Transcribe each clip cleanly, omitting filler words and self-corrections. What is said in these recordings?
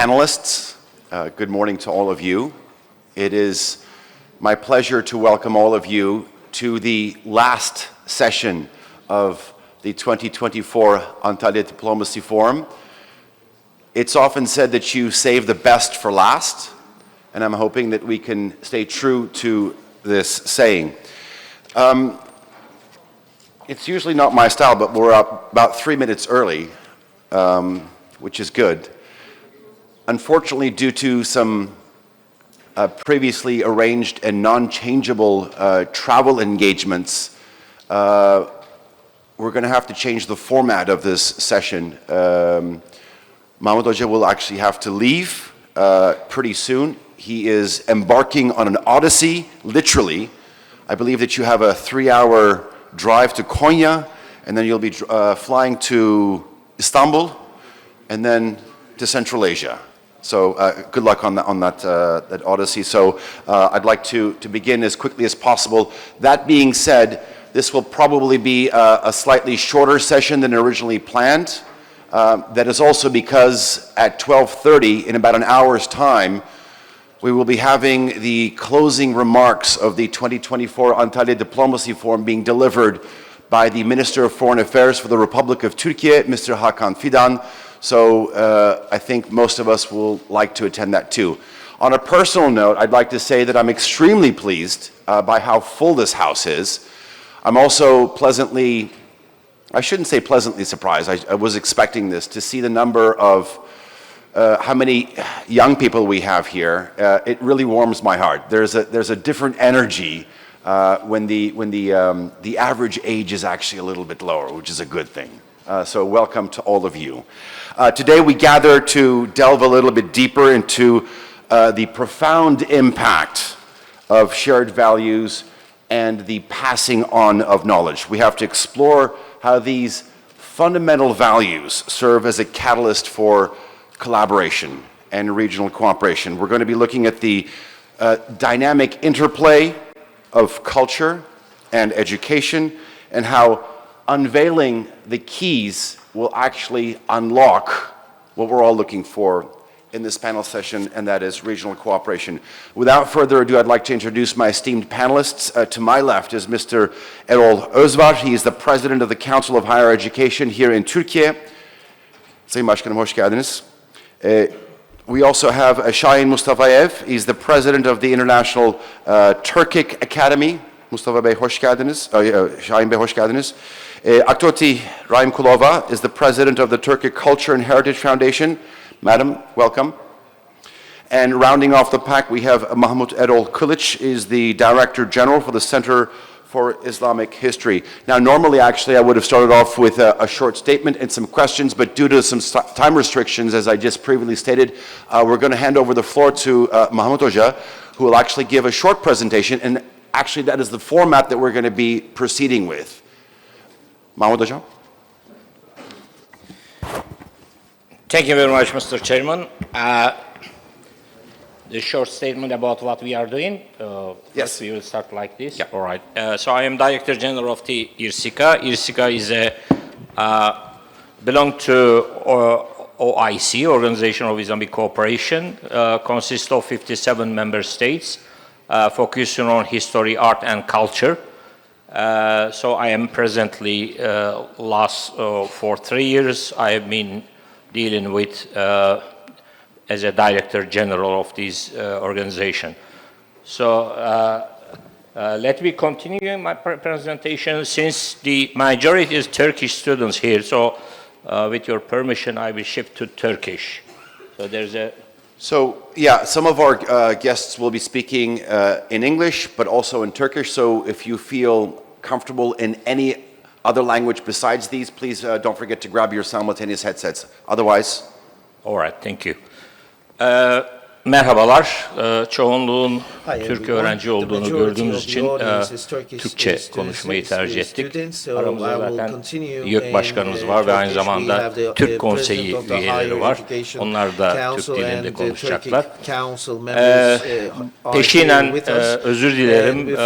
panelists, good morning to all of you. It is my pleasure to welcome all of you to the last session of the 2024 Antalya Diplomacy Forum. It's often said that you save the best for last, and I'm hoping that we can stay true to this saying. It's usually not my style, but we're up about 3 minutes early, which is good. Unfortunately, due to some previously arranged and non-changeable travel engagements, we're going to have to change the format of this session. Mahmut Hoca will actually have to leave pretty soon. He is embarking on an odyssey, literally. I believe that you have a 3-hour drive to Konya, and then you'll be flying to Istanbul, and then to Central Asia. So good luck on that odyssey. So I'd like to begin as quickly as possible. That being said, this will probably be a slightly shorter session than originally planned. That is also because at 12:30, in about an hour's time, we will be having the closing remarks of the 2024 Antalya Diplomacy Forum being delivered by the Minister of Foreign Affairs for the Republic of Turkey, Mr. Hakan Fidan. So I think most of us will like to attend that too. On a personal note, I'd like to say that I'm extremely pleased by how full this house is. I'm also pleasantly, I shouldn't say pleasantly surprised, I was expecting this, to see the number of how many young people we have here. It really warms my heart. There's a different energy when the average age is actually a little bit lower, which is a good thing. So welcome to all of you. Today we gather to delve a little bit deeper into the profound impact of shared values and the passing on of knowledge. We have to explore how these fundamental values serve as a catalyst for collaboration and regional cooperation. We're going to be looking at the dynamic interplay of culture and education, and how unveiling the keys will actually unlock what we're all looking for in this panel session, and that is regional cooperation. Without further ado, I'd like to introduce my esteemed panelists. To my left is Mr. Erol Özvar. He is the President of the Council of Higher Education here in Turkey. Sayın Başkanım, hoş geldiniz. We also have Şahin Mustafayev. He's the President of the International Turkic Academy. Mustafa Bey, hoş geldiniz. Şahin Bey, hoş geldiniz. Aktoti Rahimkulova is the President of the Turkic Culture and Heritage Foundation. Madam, welcome. And rounding off the pack, we have Mahmut Erol Kılıç, is the Director General for the Center for Islamic History. Now, normally, actually, I would have started off with a short statement and some questions, but due to some time restrictions, as I just previously stated, we're going to hand over the floor to Mahmut Hoca, who will actually give a short presentation, and actually that is the format that we're going to be proceeding with. Mahmut Hoca. Thank you very much, Mr. Chairman. The short statement about what we are doing. Yes, we will start like this. Yeah. All right. So I am Director General of the IRSIKA. IRSIKA is belong to OIC, Organization of Islamic Cooperation, consists of 57 member states, focusing on history, art, and culture. So I am presently for 3 years. I have been dealing with as a Director General of this organization. So let me continue my presentation, since the majority is Turkish students here. So with your permission, I will shift to Turkish. So there's a... So yeah, some of our guests will be speaking in English, but also in Turkish. So if you feel comfortable in any other language besides these, please don't forget to grab your simultaneous headsets. Otherwise... All right, thank you. Merhabalar, çoğunluğun Türk öğrenci olduğunu gördüğümüz için Türkçe konuşmayı tercih ettik. Aramızda zaten YÖK Başkanımız var ve aynı zamanda Türk Konseyi üyeleri var. Onlar da Türk dilinde konuşacaklar. Peşinen özür dilerim.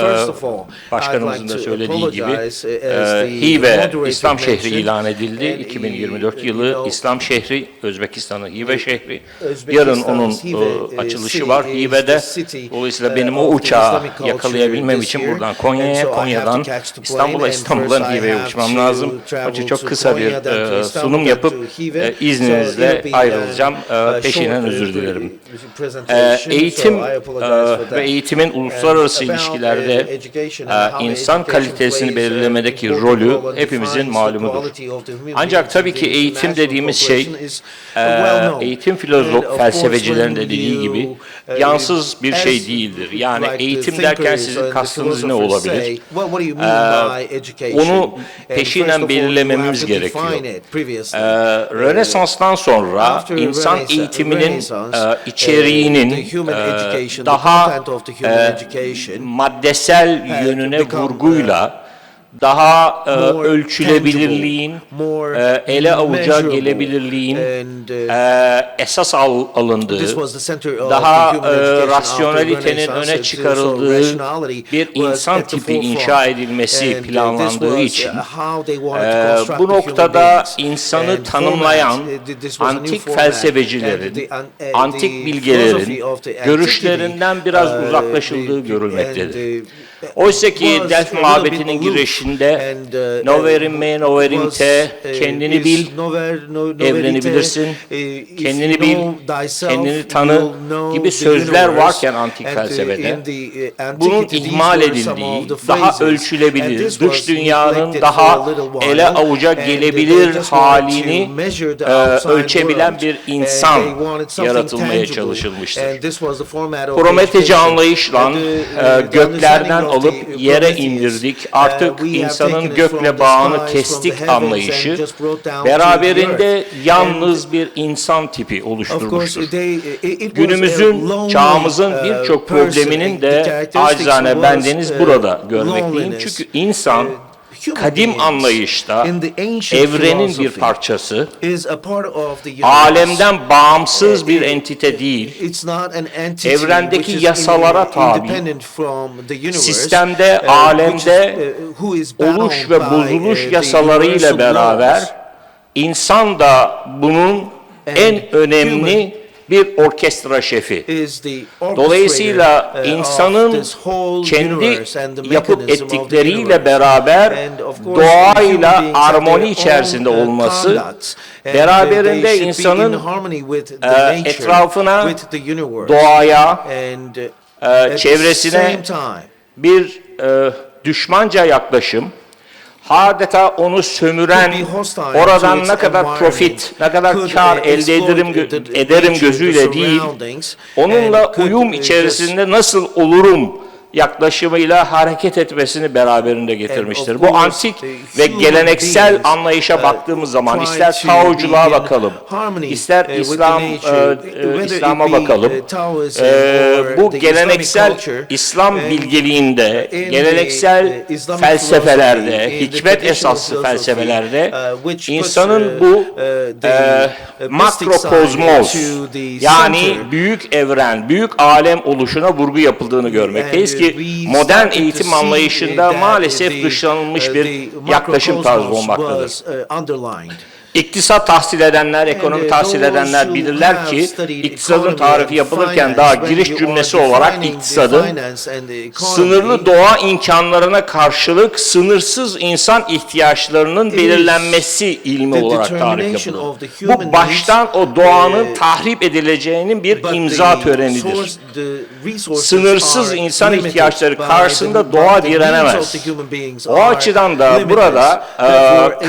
Başkanımızın da söylediği gibi Hive İslam şehri ilan edildi. 2024 yılı İslam şehri, Özbekistan'ın Hive şehri. Yarın onun açılışı var Hive'de. Dolayısıyla benim o uçağı yakalayabilmem için buradan Konya'ya, Konya'dan İstanbul'a, İstanbul'dan Hive'ye uçmam lazım. Onun için çok kısa bir sunum yapıp izninizle ayrılacağım. Peşinen özür dilerim. Eğitim ve eğitimin uluslararası ilişkilerde insan kalitesini belirlemedeki rolü hepimizin malumudur. Ancak tabii ki eğitim dediğimiz şey, eğitim felsefecilerin de dediği gibi yansız bir şey değildir. Yani eğitim derken sizin kastınız ne olabilir? Onu peşinen belirlememiz gerekiyor. Rönesans'tan sonra insan eğitiminin içeriğinin daha maddesel yönüne vurguyla daha ölçülebilirliğin, ele avuca gelebilirliğin esas alındığı, daha rasyonelitenin öne çıkarıldığı bir insan tipi inşa edilmesi planlandığı için bu noktada insanı tanımlayan antik felsefecilerin, antik bilgelerin görüşlerinden biraz uzaklaşıldığı görülmektedir. Oysa ki Delphi mabedinin girişinde Noverim me noverim te, kendini bil, evreni bilirsin, kendini bil, kendini tanı gibi sözler varken antik felsefede bunun ihmal edildiği, daha ölçülebilir, dış dünyanın daha ele avuca gelebilir halini ölçebilen bir insan yaratılmaya çalışılmıştır. Prometeci anlayışla göklerden alıp yere indirdik. Artık insanın gökle bağını kestik anlayışı beraberinde yalnız bir insan tipi oluşturmuştur. Günümüzün, çağımızın birçok probleminin de acizane bendeniz burada görmekteyim. Çünkü insan kadim anlayışta evrenin bir parçası, alemden bağımsız bir entite değil, evrendeki yasalara tabi, sistemde, alemde oluş ve bozuluş yasalarıyla beraber insan da bunun en önemli bir orkestra şefi. Dolayısıyla insanın kendi yapıp ettikleriyle beraber doğayla armoni içerisinde olması, beraberinde insanın etrafına, doğaya, çevresine bir düşmanca yaklaşım, adeta onu sömüren, oradan ne kadar profit, ne kadar kar elde ederim gözüyle değil, onunla uyum içerisinde nasıl olurum yaklaşımıyla hareket etmesini beraberinde getirmiştir. Bu antik ve geleneksel anlayışa baktığımız zaman ister Taoculuğa bakalım, ister İslam'a bakalım, bu geleneksel İslam bilgeliğinde, geleneksel felsefelerde, hikmet esaslı felsefelerde insanın bu makrokozmos, yani büyük evren, büyük alem oluşuna vurgu yapıldığını görmekteyiz ki modern eğitim anlayışında maalesef dışlanılmış bir yaklaşım tarzı olmaktadır. İktisat tahsil edenler, ekonomi tahsil edenler bilirler ki iktisadın tarifi yapılırken daha giriş cümlesi olarak iktisadı sınırlı doğa imkanlarına karşılık sınırsız insan ihtiyaçlarının belirlenmesi ilmi olarak tarif yapılır. Bu baştan o doğanın tahrip edileceğinin bir imza törenidir. Sınırsız insan ihtiyaçları karşısında doğa direnemez. O açıdan da burada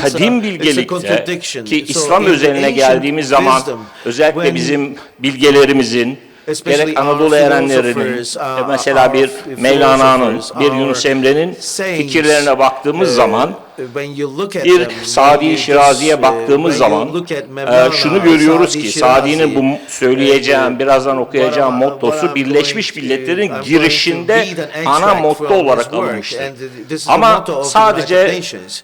kadim bilgelikte ki İslam özeline geldiğimiz zaman özellikle bizim bilgelerimizin, especially gerek our Anadolu erenlerinin, philosophers, mesela bir our Mevlana'nın, philosophers, bir our Yunus Emre'nin sayings, fikirlerine baktığımız zaman, when you look at bir them, Sadi you Şirazi'ye just, baktığımız when you zaman look at Mevlana, şunu görüyoruz Sadi ki Şirazi, Sadi'nin bu söyleyeceğim, birazdan okuyacağım what mottosu I'm Birleşmiş going to- Milletler'in I'm going to girişinde read an ana extract motto from olarak his work, alınmıştır. and this is the Ama motto of the sadece United Nations.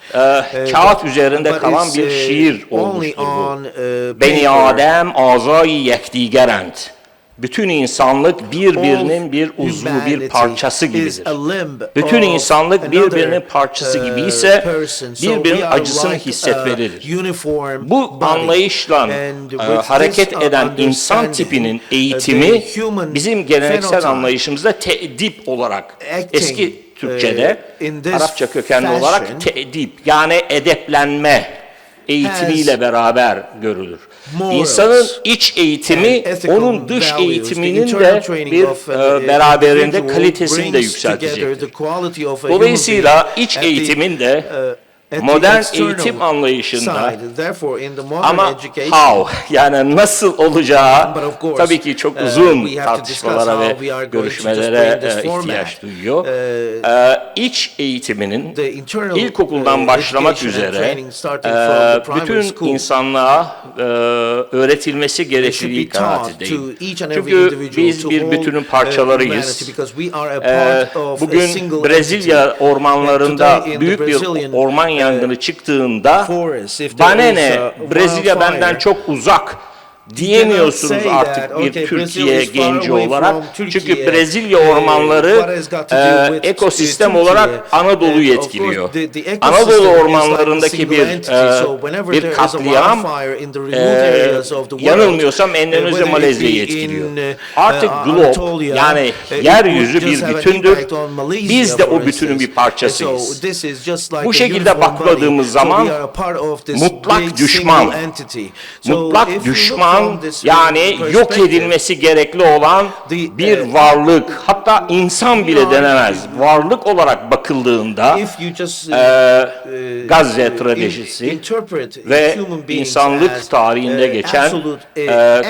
kağıt üzerinde But kalan it's, bir şiir only olmuştur bu. on, Beni paper. Adem azayı yekdigerend. Bütün insanlık birbirinin bir uzvu, bir parçası gibidir. Bütün insanlık birbirinin parçası gibi ise birbirinin acısını hissetmelidir. Bu anlayışla hareket eden insan tipinin eğitimi bizim geleneksel anlayışımızda teedip olarak, eski Türkçe'de Arapça kökenli olarak teedip yani edeplenme eğitimiyle beraber görülür. İnsanın iç eğitimi onun dış eğitiminin de bir beraberinde kalitesini de yükseltecektir. Dolayısıyla iç eğitimin de modern eğitim anlayışında ama how yani nasıl olacağı tabii ki çok uzun tartışmalara ve görüşmelere ihtiyaç duyuyor. İç eğitiminin ilkokuldan başlamak üzere bütün insanlığa öğretilmesi gerekliliği kanaatindeyim. Çünkü biz bir bütünün parçalarıyız. Bugün Brezilya ormanlarında büyük bir orman yangını çıktığında bana ne Brezilya benden çok uzak diyemiyorsunuz artık bir Türkiye genci olarak. Çünkü Brezilya ormanları ekosistem olarak Anadolu'yu etkiliyor. Anadolu ormanlarındaki bir katliam yanılmıyorsam Endonezya Malezya'yı etkiliyor. Artık globe yani yeryüzü bir bütündür. Biz de o bütünün bir parçasıyız. Bu şekilde bakmadığımız zaman mutlak düşman yani yok edilmesi gerekli olan bir varlık, hatta insan bile denemez. Varlık olarak bakıldığında Gazze trajedisi ve insanlık tarihinde geçen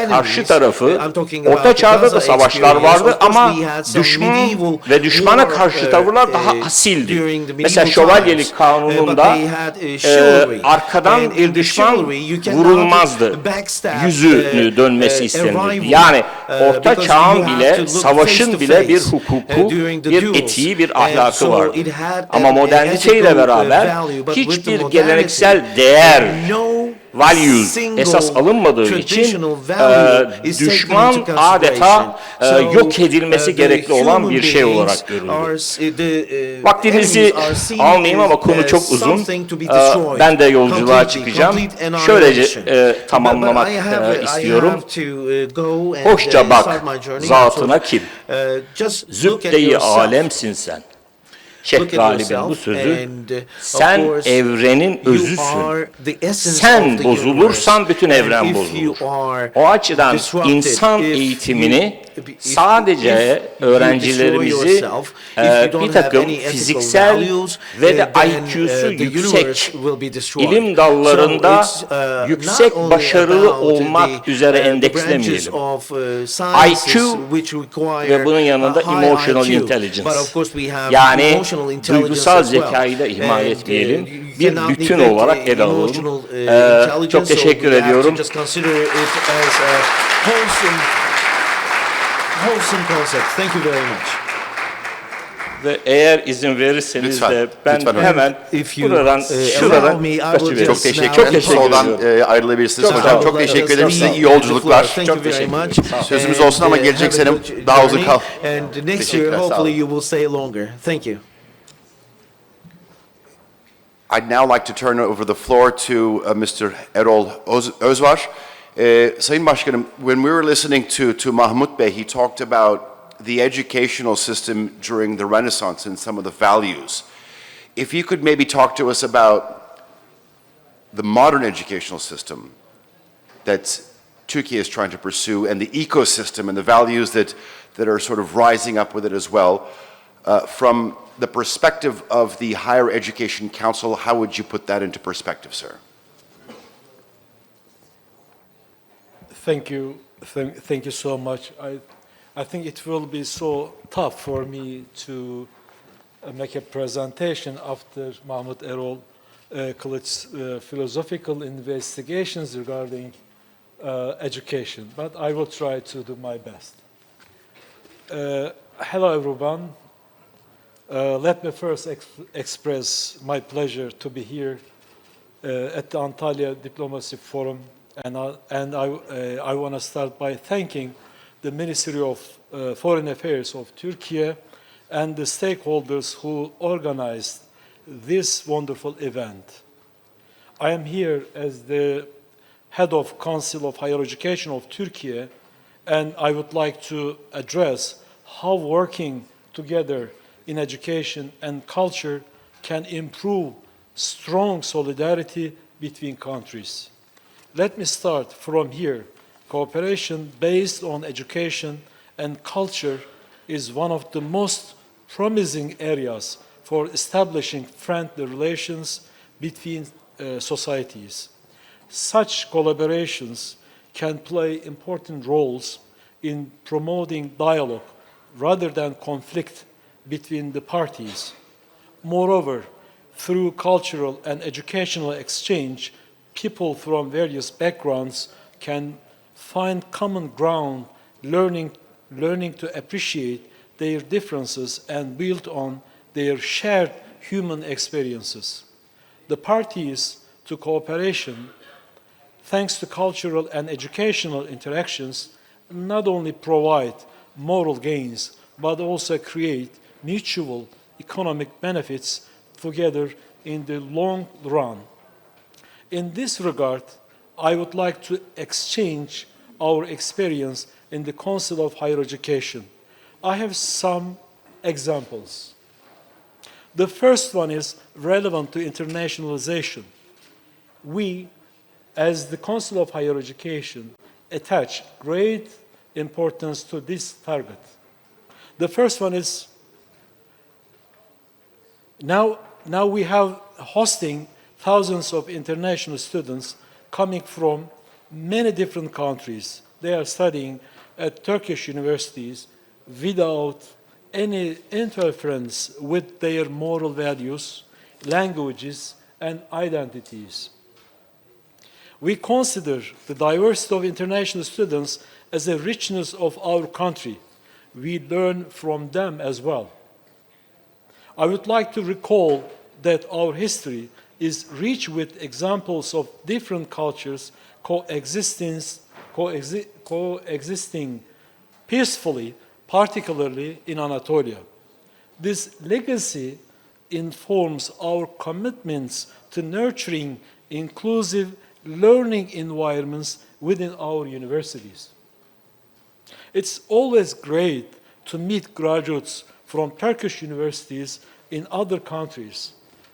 karşı tarafı, Orta Çağ'da da savaşlar vardı ama düşman ve düşmana karşı tavırlar daha asildi. Mesela Şövalyelik Kanunu'nda arkadan bir düşman vurulmazdı. Yüzünü dönmesi istenirdi. Yani Orta Çağ'ın bile, savaşın bile bir hukuku, bir etiği, bir ahlakı vardı. Ama moderniteyle beraber hiçbir geleneksel değer, values esas alınmadığı için düşman adeta yok edilmesi gerekli olan bir şey olarak görülüyor. Vaktinizi almayayım ama konu çok uzun. Ben de yolculuğa çıkacağım. Şöylece tamamlamak istiyorum. Hoşça bak, zatına kim? Zübde-i alemsin sen. Şeyh Galip'in bu sözü, sen evrenin özüsün. Sen bozulursan bütün evren bozulur. O açıdan insan eğitimini sadece öğrencilerimizi bir takım fiziksel ve de IQ'su yüksek ilim dallarında yüksek başarılı olmak üzere endekslemeyelim. IQ ve bunun yanında emotional intelligence. Yani duygusal zekayı da ihmal etmeyelim. Bir bütün olarak ele alalım. Çok teşekkür ediyorum. Wholesome concept. Thank you very much. Ve eğer izin verirseniz Lütfen, de ben lütfen. hemen buradan şuradan kaçıvereyim. Çok teşekkür Çok ederim. teşekkür Soldan ediyorum. ayrılabilirsiniz Çok hocam. sağ Çok olun. teşekkür ederim. Size iyi yolculuklar. Çok teşekkür ederim. Sözümüz olsun ama gelecek sene daha uzun kal. And next year Teşekkürler, sağ olun. hopefully you will stay longer. Thank you. I'd now like to turn over the floor to Mr. Erol Özvar. Sayın Başkanım, when we were listening to Mahmut Bey, he talked about the educational system during the Renaissance and some of the values. If you could maybe talk to us about the modern educational system that Turkey is trying to pursue and the ecosystem and the values that are sort of rising up with it as well, from the perspective of the Higher Education Council, how would you put that into perspective, sir? Thank you. Thank you so much. I think it will be so tough for me to make a presentation after Mahmut Erol Kılıç's philosophical investigations regarding education, but I will try to do my best. Hello, everyone. Let me first express my pleasure to be here at the Antalya Diplomacy Forum, and I want to start by thanking the Ministry of Foreign Affairs of Turkey and the stakeholders who organized this wonderful event. I am here as the head of Council of Higher Education of Turkey, and I would like to address how working together in education and culture can improve strong solidarity between countries. Let me start from here. Cooperation based on education and culture is one of the most promising areas for establishing friendly relations between societies. Such collaborations can play important roles in promoting dialogue rather than conflict between the parties. Moreover, through cultural and educational exchange, people from various backgrounds can find common ground, learning to appreciate their differences and build on their shared human experiences. The parties to cooperation, thanks to cultural and educational interactions, not only provide moral gains, but also create mutual economic benefits together in the long run. In this regard, I would like to exchange our experience in the Council of Higher Education. I have some examples. The first one is relevant to internationalization. We, as the Council of Higher Education, attach great importance to this target. The first one is now we have hosting thousands of international students coming from many different countries. They are studying at Turkish universities without any interference with their moral values, languages, and identities. We consider the diversity of international students as a richness of our country. We learn from them as well. I would like to recall that our history is rich with examples of different cultures coexisting peacefully, particularly in Anatolia. This legacy informs our commitments to nurturing inclusive learning environments within our universities. It's always great to meet graduates from Turkish universities in other countries.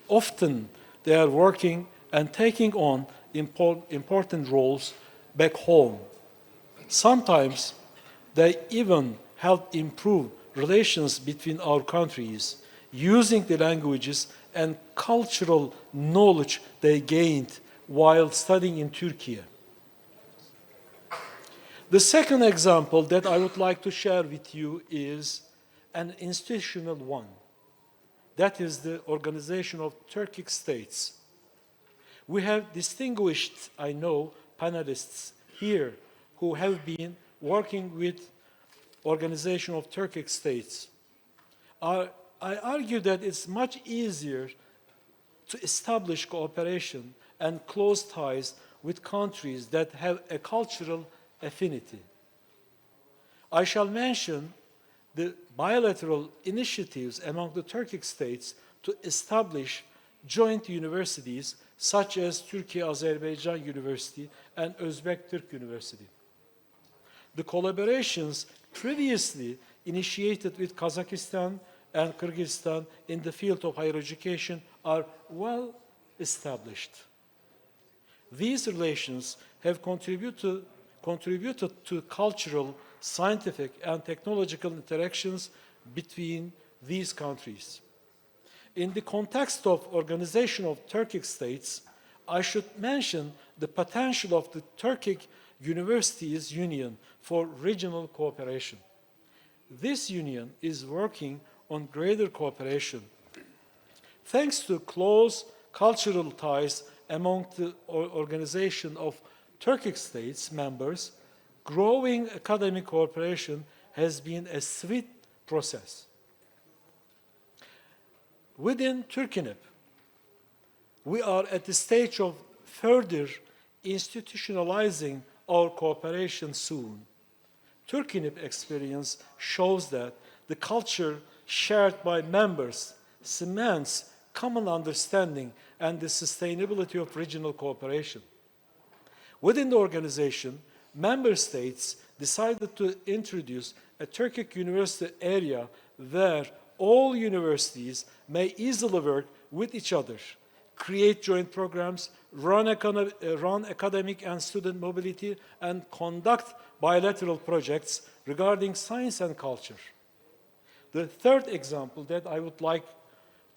Often they are working and taking on important roles back home. Sometimes they even help improve relations between our countries using the languages and cultural knowledge they gained while studying in Turkey. The second example that I would like to share with you is an institutional one. That is the Organization of Turkic States. We have distinguished, I know, panelists here who have been working with Organization of Turkic States. I argue that it's much easier to establish cooperation and close ties with countries that have a cultural affinity. I shall mention the bilateral initiatives among the Turkic states to establish joint universities such as Turkey-Azerbaijan University and Özbek-Türk University. The collaborations previously initiated with Kazakhstan and Kyrgyzstan in the field of higher education are well established. These relations have contributed to cultural, scientific, and technological interactions between these countries. In the context of Organization of Turkic States, I should mention the potential of the Turkic Universities Union for regional cooperation. This union is working on greater cooperation. Thanks to close cultural ties among the organization of Turkic states members, growing academic cooperation has been a swift process. Within Turkinip, we are at the stage of further institutionalizing our cooperation soon. Turkinip experience shows that the culture shared by members cements common understanding and the sustainability of regional cooperation. Within the organization, member states decided to introduce a Turkic university area where all universities may easily work with each other, create joint programs, run academic and student mobility, and conduct bilateral projects regarding science and culture. The third example that I would like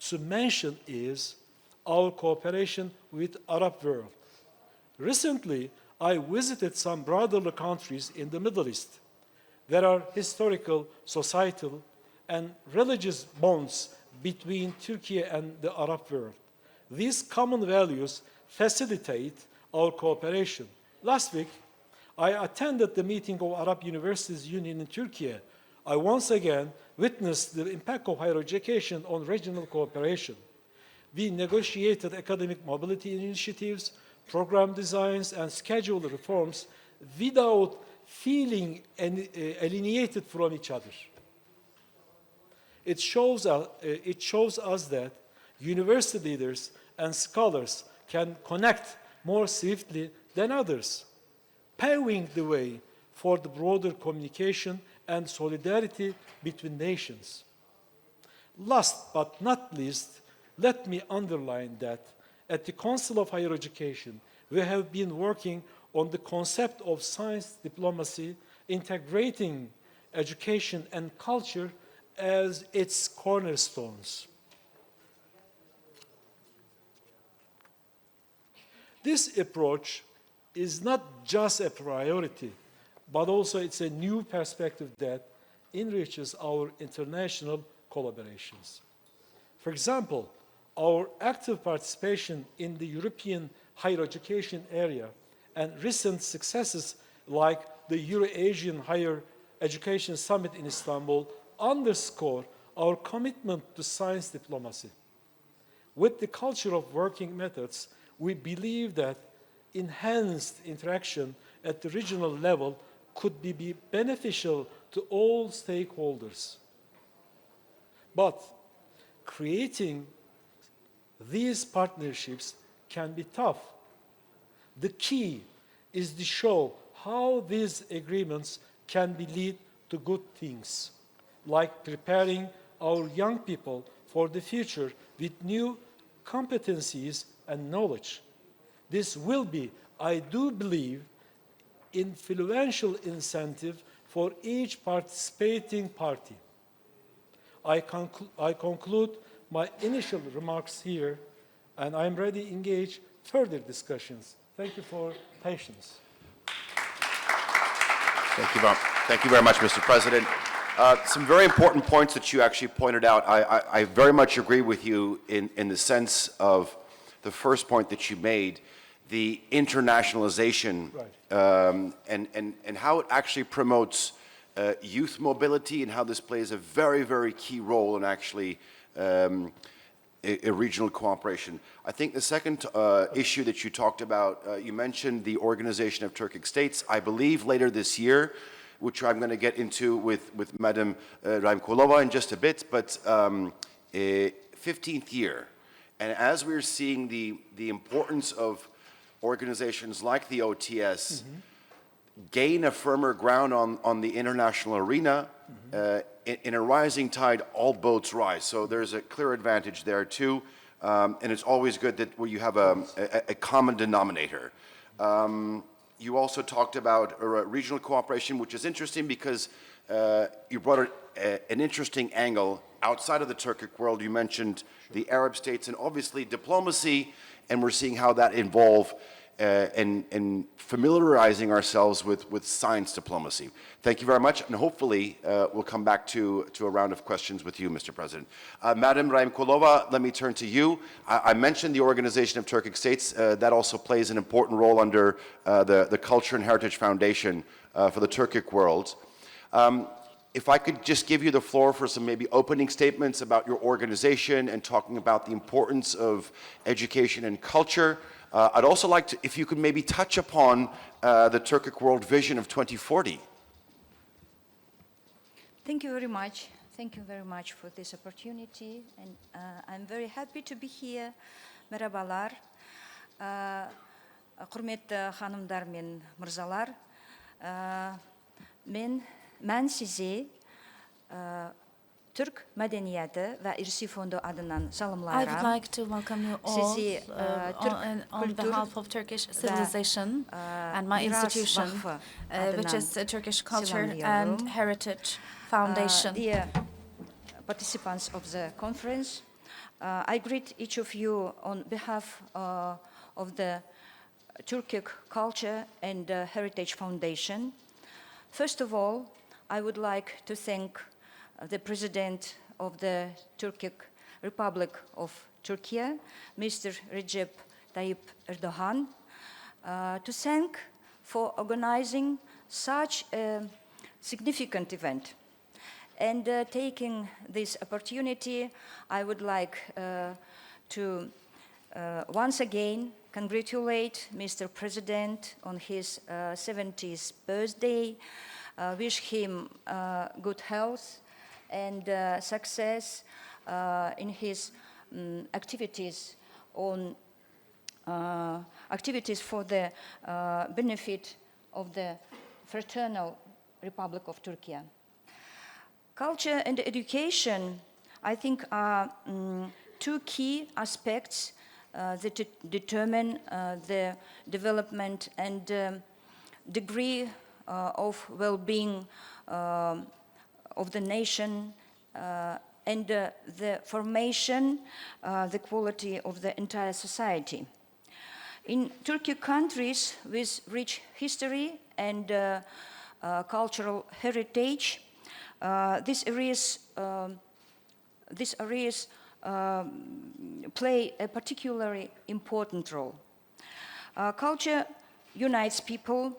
to mention is our cooperation with Arab world. Recently, I visited some brotherly countries in the Middle East. There are historical, societal, and religious bonds between Turkey and the Arab world. These common values facilitate our cooperation. Last week, I attended the meeting of Arab Universities Union in Turkey. I once again witnessed the impact of higher education on regional cooperation. We negotiated academic mobility initiatives, program designs, and schedule reforms without feeling alienated from each other. It shows us that university leaders and scholars can connect more swiftly than others, paving the way for the broader communication and solidarity between nations. Last but not least, let me underline that at the Council of Higher Education, we have been working on the concept of science diplomacy, integrating education and culture as its cornerstones. This approach is not just a priority, but also it's a new perspective that enriches our international collaborations. For example, our active participation in the European higher education area and recent successes like the Euro-Asian Higher Education Summit in Istanbul underscore our commitment to science diplomacy. With the culture of working methods, we believe that enhanced interaction at the regional level could be beneficial to all stakeholders. But creating these partnerships can be tough. The key is to show how these agreements can lead to good things, like preparing our young people for the future with new competencies and knowledge. This will be, I do believe, influential incentive for each participating party. I conclude my initial remarks here, and I'm ready to engage further discussions. Thank you for patience. Thank you very much, Mr. President. Some very important points that you actually pointed out. I very much agree with you in the sense of the first point that you made, the internationalization, Right. and how it actually promotes youth mobility and how this plays a very, very key role in actually a regional cooperation. I think the second issue that you talked about, you mentioned the Organization of Turkic States. I believe later this year, which I'm going to get into with Madam Raimkulova in just a bit, but 15th year. And as we're seeing the importance of organizations like the OTS gain a firmer ground on the international arena, in a rising tide, all boats rise. So there's a clear advantage there too. And it's always good that where you have a common denominator. You also talked about regional cooperation, which is interesting because you brought an interesting angle outside of the Turkic world. You mentioned the Arab states and obviously diplomacy, and we're seeing how that evolve and familiarizing ourselves with science diplomacy. Thank you very much, and hopefully we'll come back to a round of questions with you, Mr. President. Madam Raimkulova, let me turn to you. I mentioned the Organization of Turkic States. That also plays an important role under the Culture and Heritage Foundation for the Turkic world. If I could just give you the floor for some maybe opening statements about your organization and talking about the importance of education and culture. I'd also like to, if you could maybe touch upon the Turkic World Vision of 2040. Thank you very much. Thank you very much for this opportunity. And I'm very happy to be here. Merhabalar. Құрметті ханымдар мен мырзалар. Mən sizi Türk Medeniyeti ve İrsi Fondu adından I would salamlayıram. like to welcome you all Sizi on Türk behalf of Turkish civilization and my Miras institution, Vakfı which is adından the Turkish Culture selamlıyorum. and Heritage Foundation. Dear participants of the conference, I greet each of you on behalf of the Turkic Culture and Heritage Foundation. First of all, I would like to thank the President of the Turkic Republic of Turkey, Mr. Recep Tayyip Erdogan, to thank for organizing such a significant event. And taking this opportunity, I would like to once again congratulate Mr. President on his 70th birthday, wish him good health and success in his activities activities for the benefit of the Fraternal Republic of Turkey. Culture and education, I think, are two key aspects that determine the development and degree of well-being of the nation and the formation, the quality of the entire society. In Turkic countries with rich history and cultural heritage, these areas play a particularly important role. Culture unites people,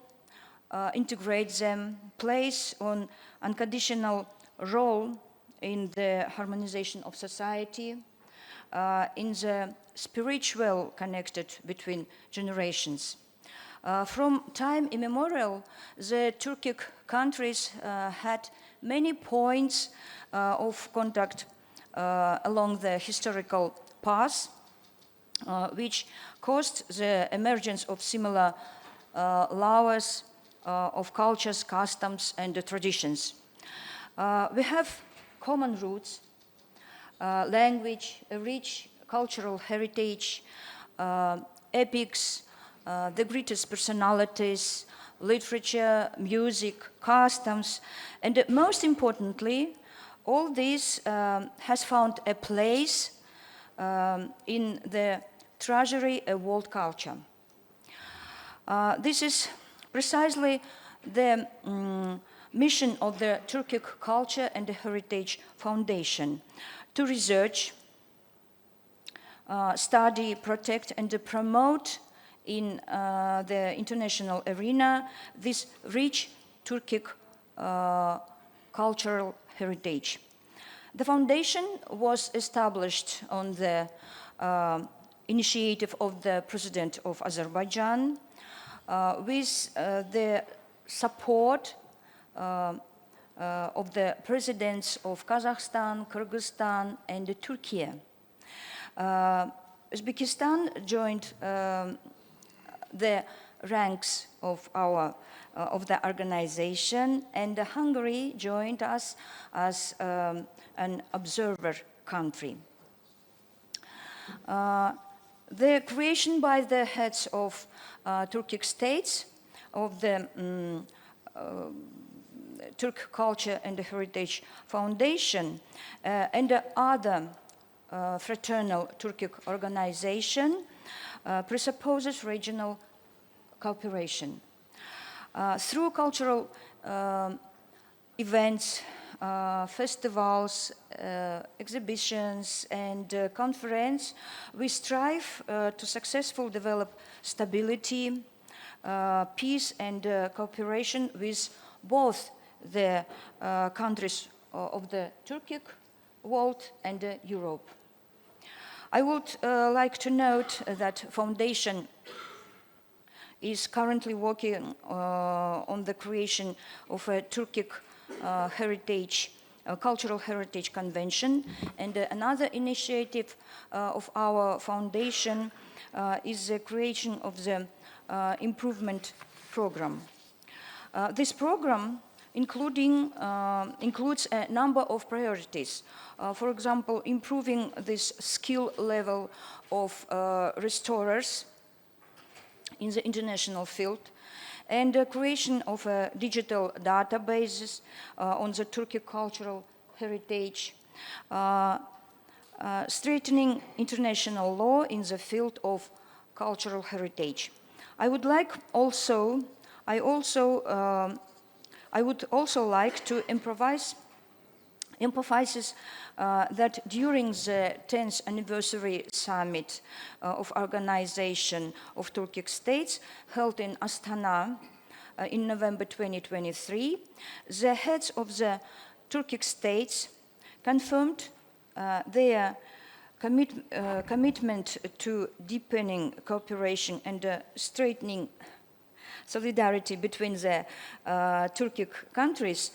integrates them, plays an unconditional role in the harmonization of society, in the spiritual connected between generations. From time immemorial, the Turkic countries had many points of contact along the historical path, which caused the emergence of similar layers of cultures, customs, and traditions. We have common roots, language, a rich cultural heritage, epics, the greatest personalities, literature, music, customs, and most importantly, all this has found a place in the treasury of world culture. This is precisely the mission of the Turkic Culture and Heritage Foundation, to research, study, protect, and promote in the international arena this rich Turkic cultural heritage. The foundation was established on the initiative of the President of Azerbaijan with the support of the presidents of Kazakhstan, Kyrgyzstan, and Turkey. Uzbekistan joined the ranks of the organization, and Hungary joined us as an observer country. The creation by the heads of Turkic states of the Turk Culture and Heritage Foundation and other fraternal Turkic organization presupposes regional cooperation. Through cultural events, festivals, exhibitions, and conference, we strive to successfully develop stability, peace, and cooperation with both the countries of the Turkic world and Europe. I would like to note that Foundation is currently working on the creation of a Turkic cultural heritage convention, and another initiative of our foundation is the creation of the improvement program. This program includes a number of priorities. For example, improving this skill level of restorers in the international field, and the creation of digital databases on the Turkic cultural heritage, strengthening international law in the field of cultural heritage. I would also like to emphasize that during the 10th anniversary summit of Organization of Turkic States held in Astana in November 2023, the heads of the Turkic states confirmed their commitment to deepening cooperation and strengthening solidarity between the Turkic countries.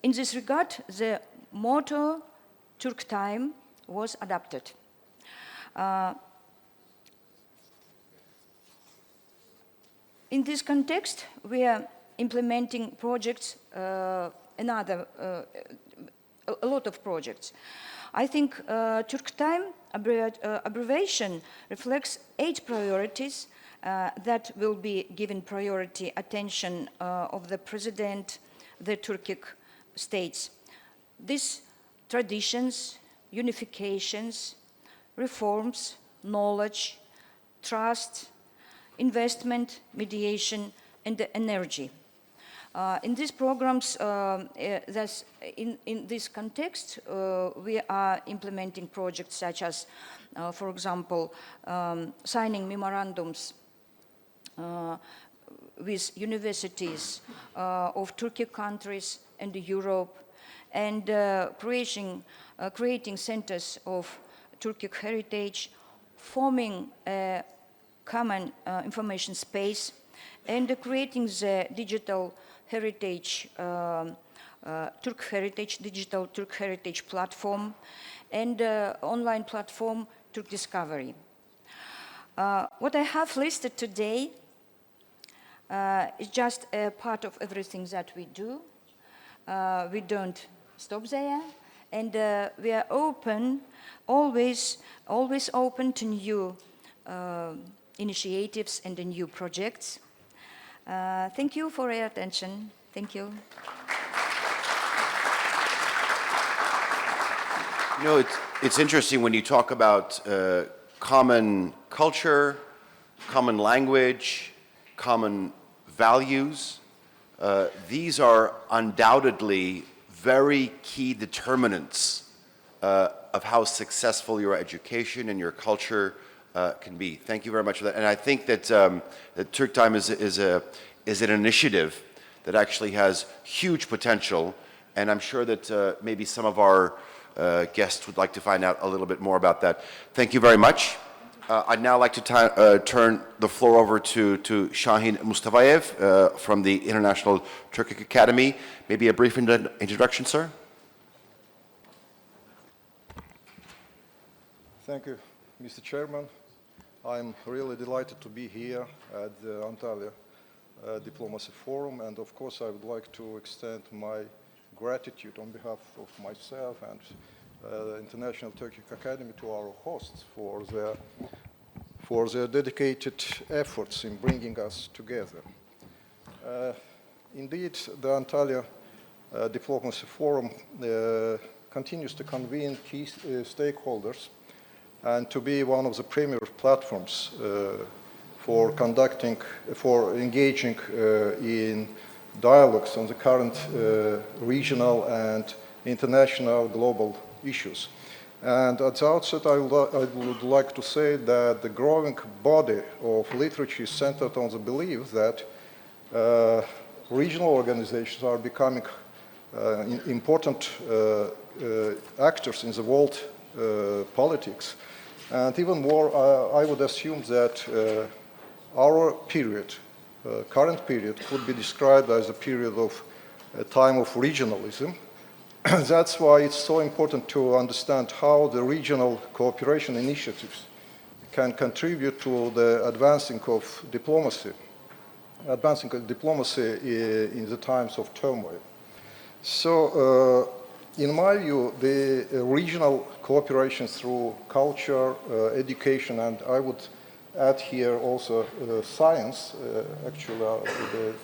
In this regard, the motto Turk Time was adopted. In this context, we are implementing projects, a lot of projects. I think Turk Time abbreviation reflects 8 priorities that will be given priority attention of the President, the Turkic states. These traditions, unifications, reforms, knowledge, trust, investment, mediation, and energy. In these programs, in this context, we are implementing projects such as, for example, signing memorandums with universities of Turkic countries and Europe, and creating centers of Turkic heritage, forming a common information space, and creating the digital heritage, digital Turk heritage platform, and online platform Turk Discovery. What I have listed today is just a part of everything that we do. We don't stop there, and we are open, always open to new initiatives and new projects. Thank you for your attention. Thank you. You know, it's interesting when you talk about common culture, common language, common values. These are undoubtedly very key determinants of how successful your education and your culture can be. Thank you very much for that. And I think that, that Turk Time is an initiative that actually has huge potential. And I'm sure that maybe some of our guests would like to find out a little bit more about that. Thank you very much. I'd now like to turn the floor over to Shahin Mustavayev from the International Turkic Academy. Maybe a brief introduction, sir? Thank you, Mr. Chairman. I'm really delighted to be here at the Antalya Diplomacy Forum, and of course I would like to extend my gratitude on behalf of myself and the International Turkic Academy to our hosts for their dedicated efforts in bringing us together. Indeed, the Antalya Diplomacy Forum continues to convene key stakeholders and to be one of the premier platforms for engaging in dialogues on the current regional and international global issues. And at the outset, I would like to say that the growing body of literature is centered on the belief that regional organizations are becoming important actors in the world politics. And even more, I would assume that our period, current period, could be described as a period of a time of regionalism. That's why it's so important to understand how the regional cooperation initiatives can contribute to the advancing of diplomacy in the times of turmoil. So, in my view, the regional cooperation through culture, education, and I would add here also science, actually the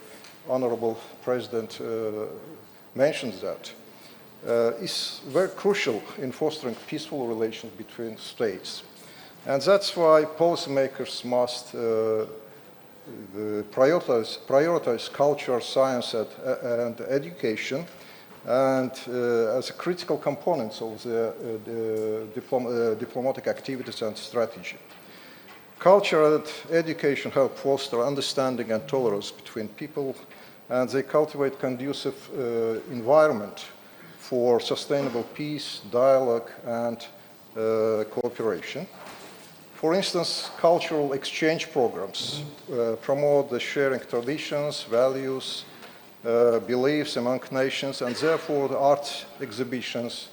Honorable President mentions that, is very crucial in fostering peaceful relations between states. And that's why policymakers must prioritize culture, science, and education, and as critical components of the diplomatic activities and strategy. Culture and education help foster understanding and tolerance between people, and they cultivate conducive environment for sustainable peace, dialogue, and cooperation. For instance, cultural exchange programs promote the sharing traditions, values, beliefs among nations, and therefore the art exhibitions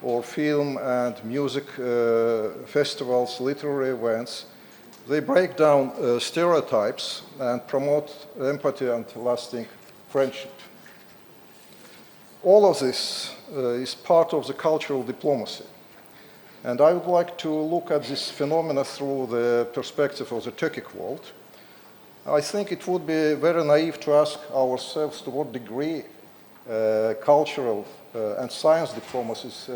or film and music festivals, literary events, they break down stereotypes and promote empathy and lasting friendship. All of this is part of the cultural diplomacy. And I would like to look at this phenomena through the perspective of the Turkic world. I think it would be very naive to ask ourselves to what degree cultural and science diplomacy is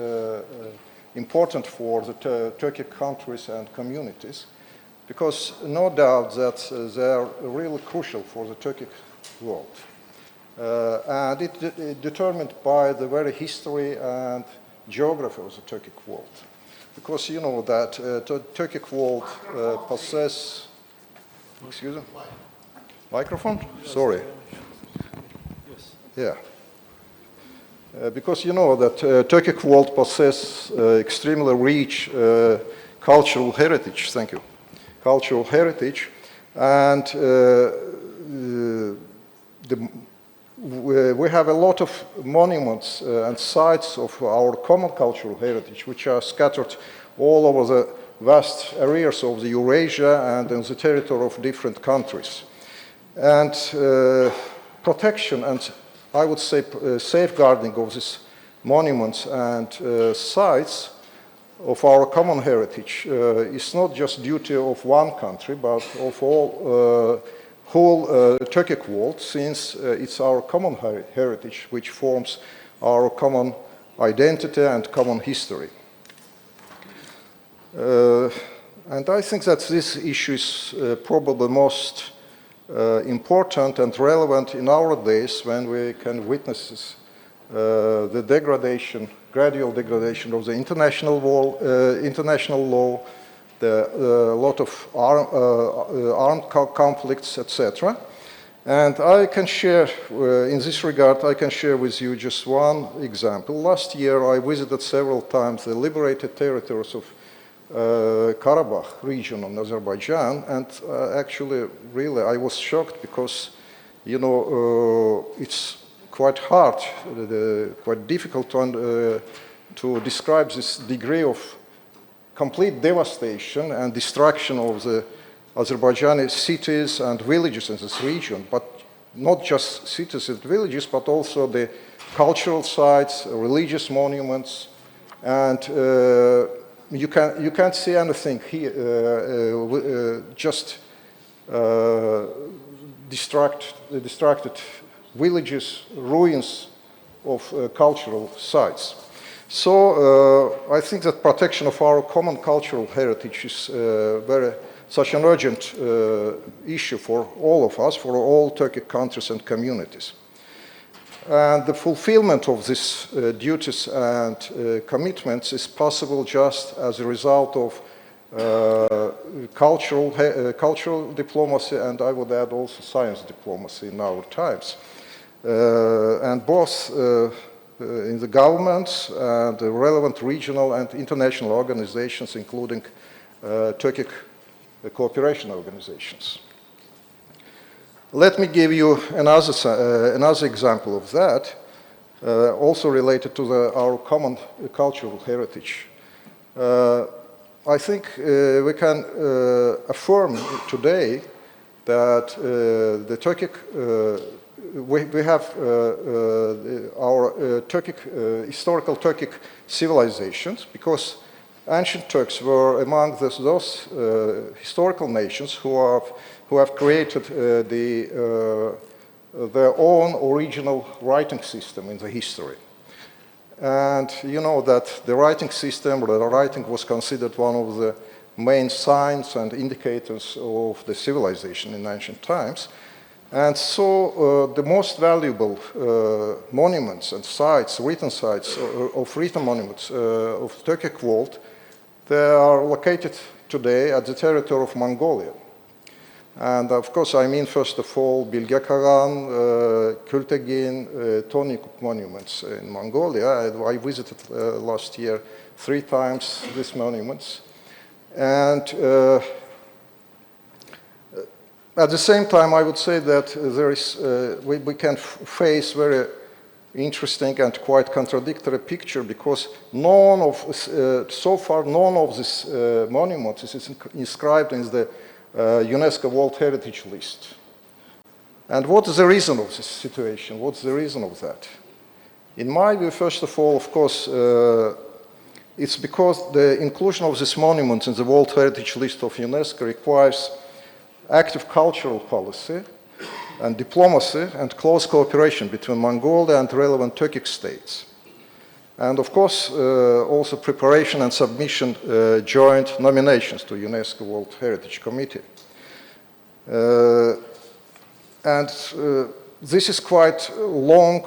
important for the Turkic countries and communities, because no doubt that they are really crucial for the Turkic world. And it's determined by the very history and geography of the Turkic world. Because you know that the Turkic world possesses, excuse me, microphone? Sorry. Yeah. Because you know that Turkic world possesses extremely rich cultural heritage, thank you, cultural heritage, and we have a lot of monuments and sites of our common cultural heritage, which are scattered all over the vast areas of the Eurasia and in the territory of different countries. And protection and, I would say, safeguarding of these monuments and sites of our common heritage is not just duty of one country, but of all whole Turkic world, since it's our common heritage which forms our common identity and common history. And I think that this issue is probably most important and relevant in our days when we can witness the degradation, gradual degradation of the international law, a lot of armed conflicts, etc. And I can share, in this regard, I can share with you just one example. Last year, I visited several times the liberated territories of Karabakh region of Azerbaijan, and actually, really, I was shocked because, you know, it's quite hard, quite difficult to describe this degree of complete devastation and destruction of the Azerbaijani cities and villages in this region, but not just cities and villages, but also the cultural sites, religious monuments, and you can't see anything here, just distracted villages, ruins of cultural sites. So I think that protection of our common cultural heritage is very such an urgent issue for all of us, for all Turkic countries and communities. And the fulfillment of these duties and commitments is possible just as a result of cultural diplomacy, and I would add also science diplomacy in our times. And both in the governments and the relevant regional and international organizations, including Turkic cooperation organizations. Let me give you another example of that, also related to our common cultural heritage. I think we can affirm today that the Turkic, we have our historical Turkic civilizations, because ancient Turks were among those historical nations who have created their own original writing system in the history. And you know that the writing system, or the writing, was considered one of the main signs and indicators of the civilization in ancient times. And so the most valuable monuments and sites, written sites, of written monuments of Turkic world, they are located today at the territory of Mongolia. And of course, I mean, first of all, Bilge Kağan, Kültegin, Tonykup monuments in Mongolia. I visited last year 3 times these monuments. And at the same time, I would say that there is, we can face very interesting and quite contradictory picture, because so far none of these monuments is inscribed in the UNESCO World Heritage List. And what is the reason of this situation? What's the reason of that? In my view, first of all, of course, it's because the inclusion of these monuments in the World Heritage List of UNESCO requires active cultural policy and diplomacy and close cooperation between Mongolia and relevant Turkic states. And of course, also preparation and submission joint nominations to UNESCO World Heritage Committee. And this is quite a long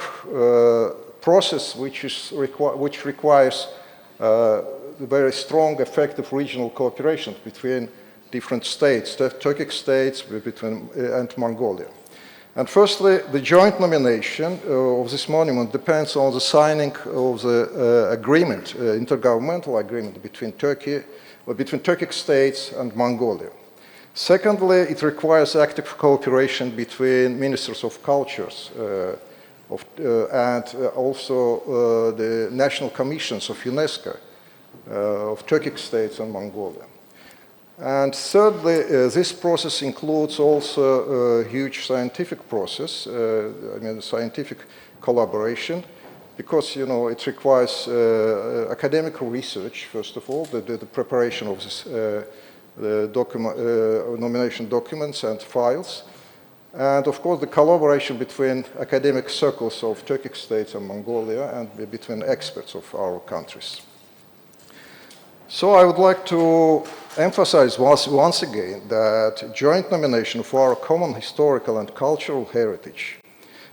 process which requires very strong, effective regional cooperation between different states, Turkic states and Mongolia. And firstly, the joint nomination of this monument depends on the signing of the agreement, intergovernmental agreement between Turkic states and Mongolia. Secondly, it requires active cooperation between ministers of cultures and also the national commissions of UNESCO of Turkic states and Mongolia. And thirdly, this process includes also a huge scientific process, scientific collaboration, because, you know, it requires academic research, first of all, the preparation of this nomination documents and files, and of course the collaboration between academic circles of Turkic states and Mongolia, and between experts of our countries. So I would like to emphasize once again that joint nomination for our common historical and cultural heritage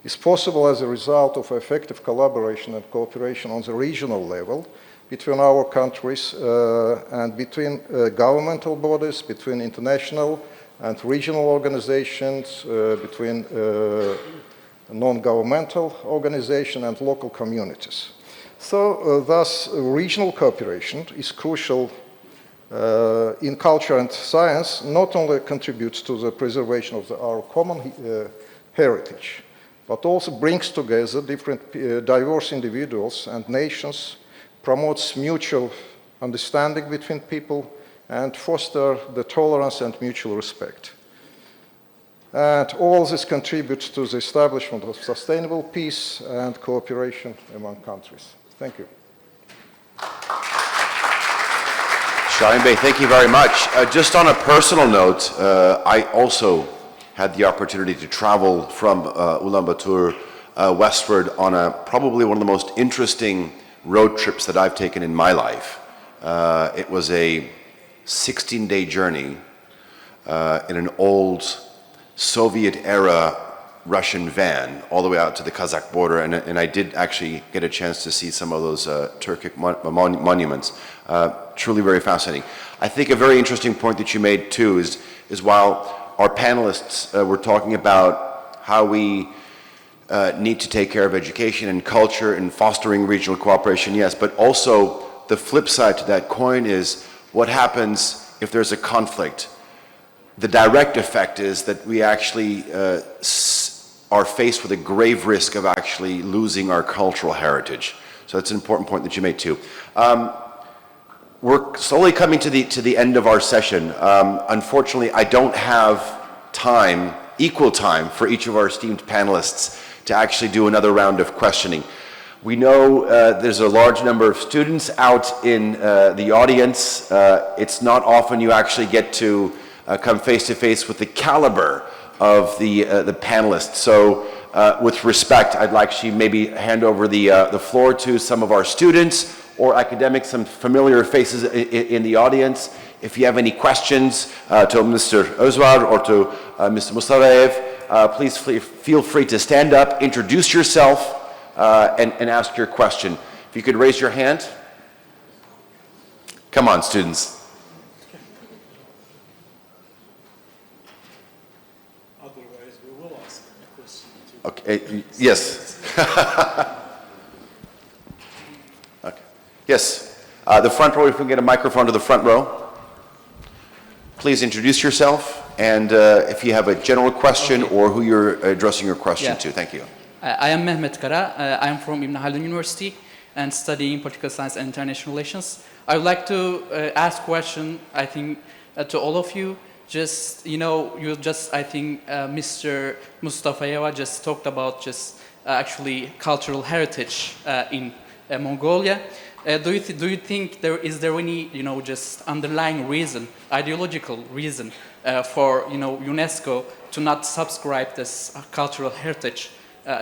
is possible as a result of effective collaboration and cooperation on the regional level between our countries and between governmental bodies, between international and regional organizations, between non-governmental organizations and local communities. So thus, regional cooperation is crucial in culture and science, not only contributes to the preservation of our common heritage, but also brings together different diverse individuals and nations, promotes mutual understanding between people, and foster the tolerance and mutual respect. And all this contributes to the establishment of sustainable peace and cooperation among countries. Thank you. Şahin Bey, thank you very much. Just on a personal note, I also had the opportunity to travel from Ulaanbaatar westward on probably one of the most interesting road trips that I've taken in my life. It was a 16-day journey in an old Soviet-era Russian van all the way out to the Kazakh border, and I did actually get a chance to see some of those Turkic monuments. Truly very fascinating. I think a very interesting point that you made too is while our panelists were talking about how we need to take care of education and culture and fostering regional cooperation, yes, but also the flip side to that coin is what happens if there's a conflict. The direct effect is that we actually are faced with a grave risk of actually losing our cultural heritage. So that's an important point that you made too. We're slowly coming to the end of our session. Unfortunately, I don't have time, equal time, for each of our esteemed panelists to actually do another round of questioning. We know there's a large number of students out in the audience. It's not often you actually get to come face to face with the caliber of the panelists. So with respect, I'd like to maybe hand over the floor to some of our students or academics, some familiar faces in the audience. If you have any questions to Mr. Özvar or to Mr. Mustafayev, please feel free to stand up, introduce yourself, and ask your question. If you could raise your hand. Come on, students. Otherwise, we will ask a question too. Okay, yes. Okay. Yes, the front row, if we can get a microphone to the front row. Please introduce yourself, and if you have a general question or who you're addressing your question to. Thank you. I am Mehmet Kara. I am from Ibn Haldun University and studying political science and international relations. I would like to ask a question, I think, to all of you. Just, I think Mr. Mustafayev just talked about actually cultural heritage in Mongolia. Do you think is there any, just underlying reason, ideological reason for, UNESCO to not subscribe this cultural heritage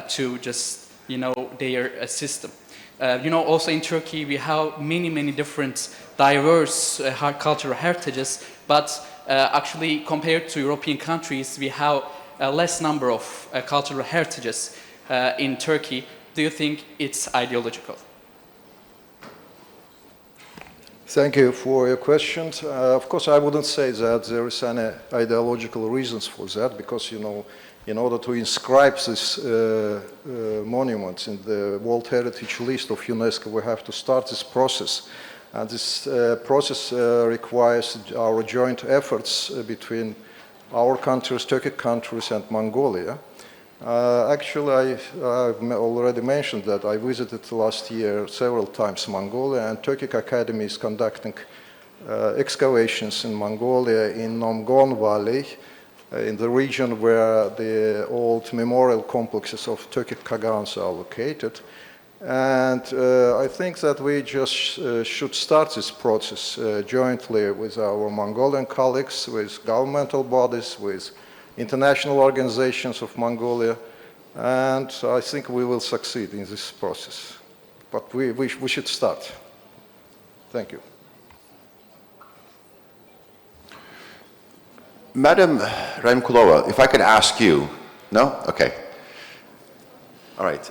to just, their system? Also in Turkey, we have many different diverse cultural heritages, but actually compared to European countries, we have a less number of cultural heritages in Turkey. Do you think it's ideological? Thank you for your question. Of course, I wouldn't say that there is any ideological reasons for that, because, in order to inscribe this monument in the World Heritage List of UNESCO, we have to start this process. And this process requires our joint efforts between our countries, Turkic countries, and Mongolia. Actually, I've already mentioned that I visited last year several times Mongolia, and Turkic Academy is conducting excavations in Mongolia in Nomgon Valley, in the region where the old memorial complexes of Turkic Khagans are located. And I think that we just should start this process jointly with our Mongolian colleagues, with governmental bodies, with international organizations of Mongolia, and I think we will succeed in this process. But we should start. Thank you. Madam Raimkulova, if I could ask you, no? Okay. All right.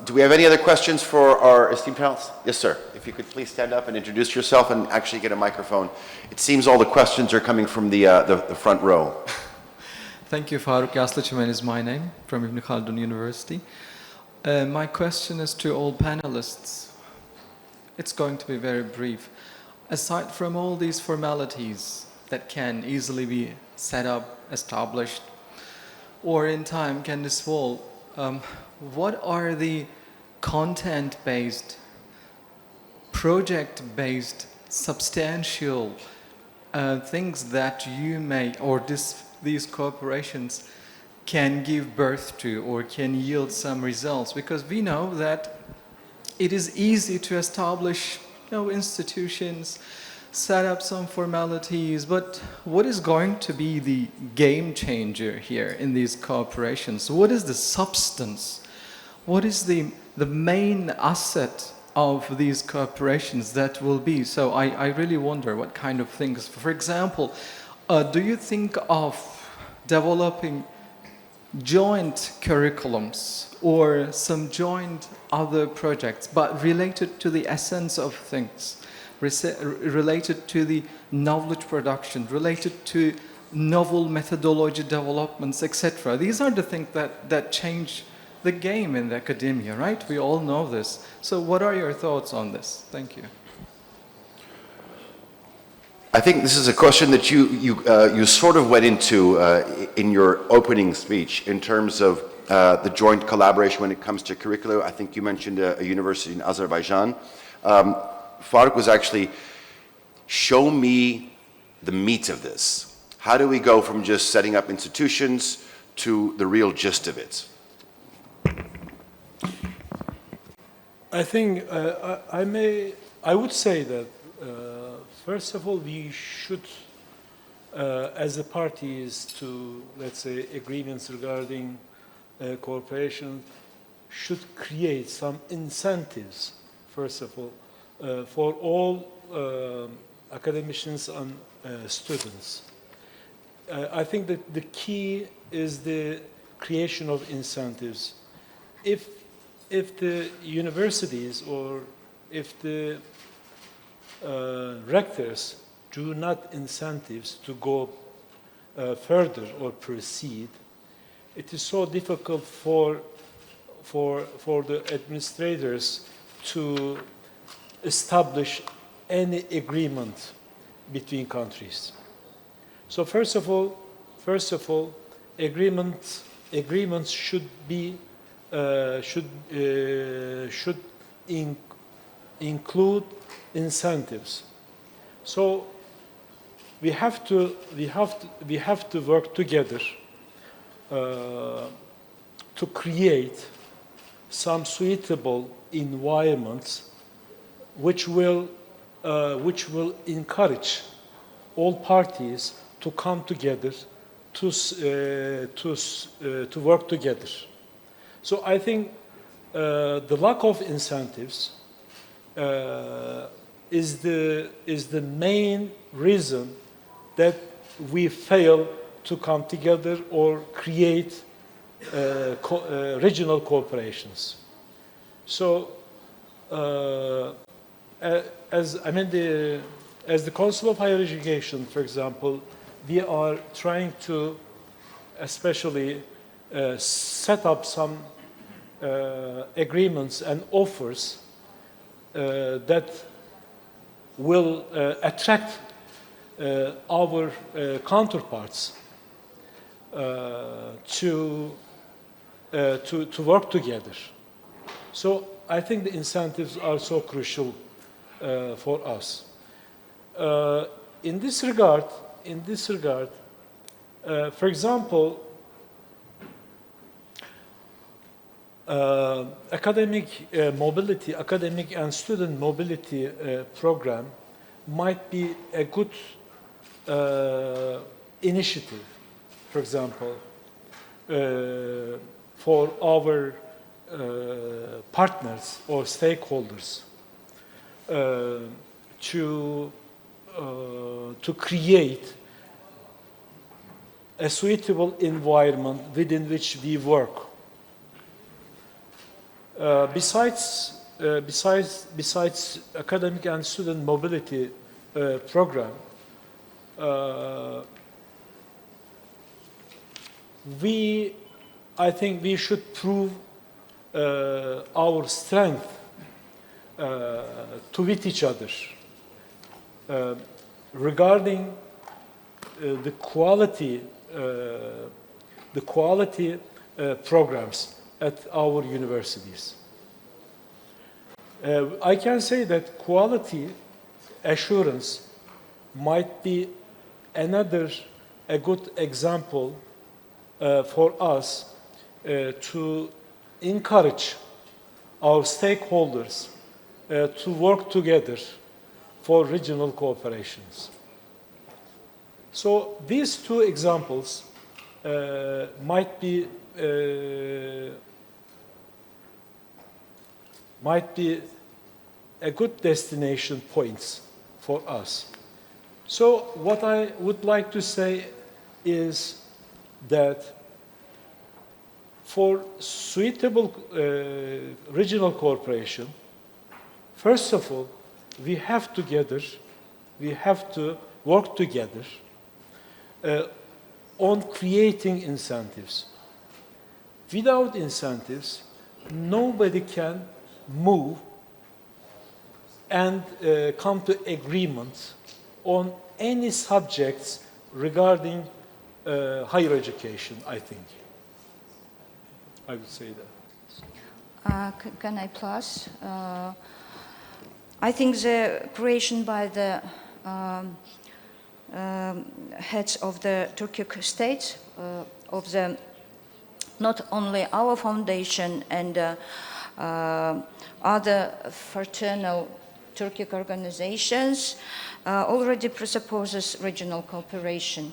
Do we have any other questions for our esteemed panelists? Yes, sir. If you could please stand up and introduce yourself and actually get a microphone. It seems all the questions are coming from the front row. Thank you. Faruk Yaslıçmen is my name, from Ibn Khaldun University. My question is to all panelists. It's going to be very brief. Aside from all these formalities that can easily be set up, established, or in time can dissolve, what are the content-based, project-based, substantial things that you may, or these corporations can give birth to or can yield some results? Because we know that it is easy to establish institutions, set up some formalities, but what is going to be the game changer here in these corporations? What is the substance? What is the main asset of these corporations that will be? So I really wonder what kind of things. For example, do you think of developing joint curriculums or some joint other projects, but related to the essence of things, related to the knowledge production, related to novel methodology developments, etc.? These are the things that change the game in the academia, right? We all know this. So what are your thoughts on this? Thank you. I think this is a question that you sort of went into in your opening speech in terms of the joint collaboration when it comes to curricula. I think you mentioned a university in Azerbaijan. Faruk was actually, show me the meat of this. How do we go from just setting up institutions to the real gist of it? I think I would say that first of all, we should, as a parties to, let's say, agreements regarding cooperation, should create some incentives, first of all, for all academicians and students. I think that the key is the creation of incentives. If the universities or if the rectors do not incentives to go further or proceed, it is so difficult for the administrators to establish any agreement between countries. So first of all, agreements should be should include incentives. So we have to work together to create some suitable environments which will encourage all parties to come together to work together. So I think the lack of incentives is the main reason that we fail to come together or create regional cooperations. So, as the Council of Higher Education, for example, we are trying to especially set up some agreements and offers that will attract our counterparts to work together. So I think the incentives are so crucial for us. In this regard, for example, academic mobility, academic and student mobility program might be a good initiative, for example, for our partners or stakeholders to create a suitable environment within which we work. Besides academic and student mobility program, I think we should prove our strength with each other regarding the quality programs at our universities. I can say that quality assurance might be a good example for us to encourage our stakeholders to work together for regional cooperations. So these two examples might be a good destination points for us. So what I would like to say is that for suitable regional cooperation, first of all, we have to work together on creating incentives. Without incentives, nobody can move and come to agreements on any subjects regarding higher education, I think. I would say that. Can I plus? I think the creation by the heads of the Turkic states, of the not only our foundation and other fraternal Turkic organizations, already presupposes regional cooperation.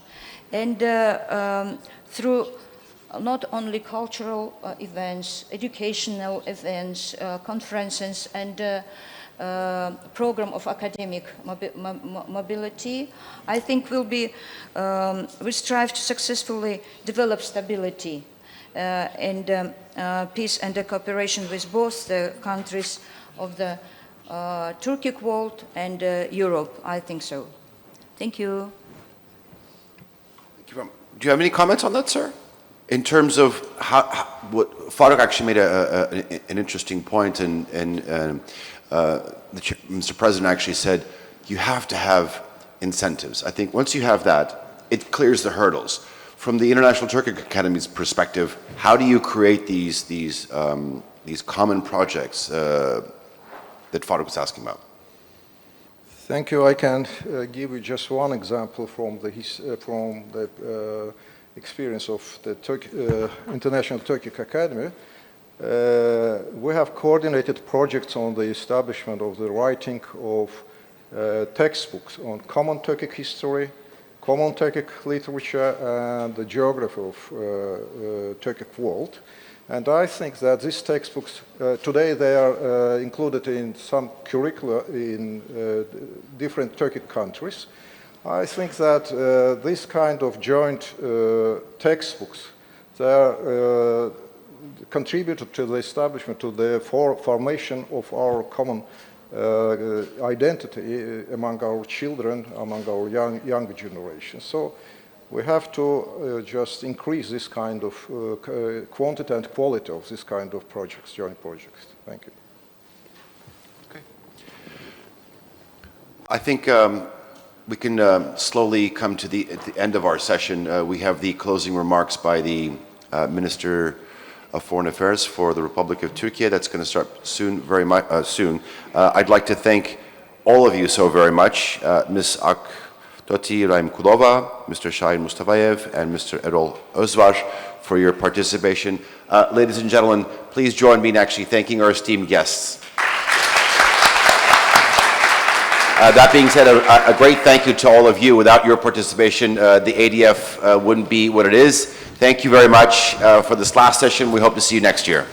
And through not only cultural events, educational events, conferences, and program of academic mobility, I think we strive to successfully develop stability and peace and cooperation with both the countries of the Turkic world and Europe. I think so. Thank you. Do you have any comments on that, sir? In terms of what Faruk actually made an interesting point, and Mr. President actually said, you have to have incentives. I think once you have that, it clears the hurdles. From the International Turkic Academy's perspective, how do you create these common projects that Faruk was asking about? Thank you. I can give you just one example from the experience of the International Turkic Academy. We have coordinated projects on the establishment of the writing of textbooks on common Turkic history, common Turkic literature, and the geography of Turkic world. And I think that these textbooks, today they are included in some curricula in different Turkic countries. I think that this kind of joint textbooks, they contributed to the establishment, to the formation of our common identity among our children, among our young generation. So we have to just increase this kind of quantity and quality of this kind of projects, joint projects. Thank you. Okay. I think we can slowly come to the end of our session. We have the closing remarks by the Minister of Foreign Affairs for the Republic of Turkey. That's going to start soon, very much soon. I'd like to thank all of you so very much, Ms. Akdoti Raimkulova, Mr. Şahin Mustafayev, and Mr. Erol Özvar for your participation. Ladies and gentlemen, please join me in actually thanking our esteemed guests. That being said, a great thank you to all of you. Without your participation, the ADF wouldn't be what it is. Thank you very much for this last session. We hope to see you next year.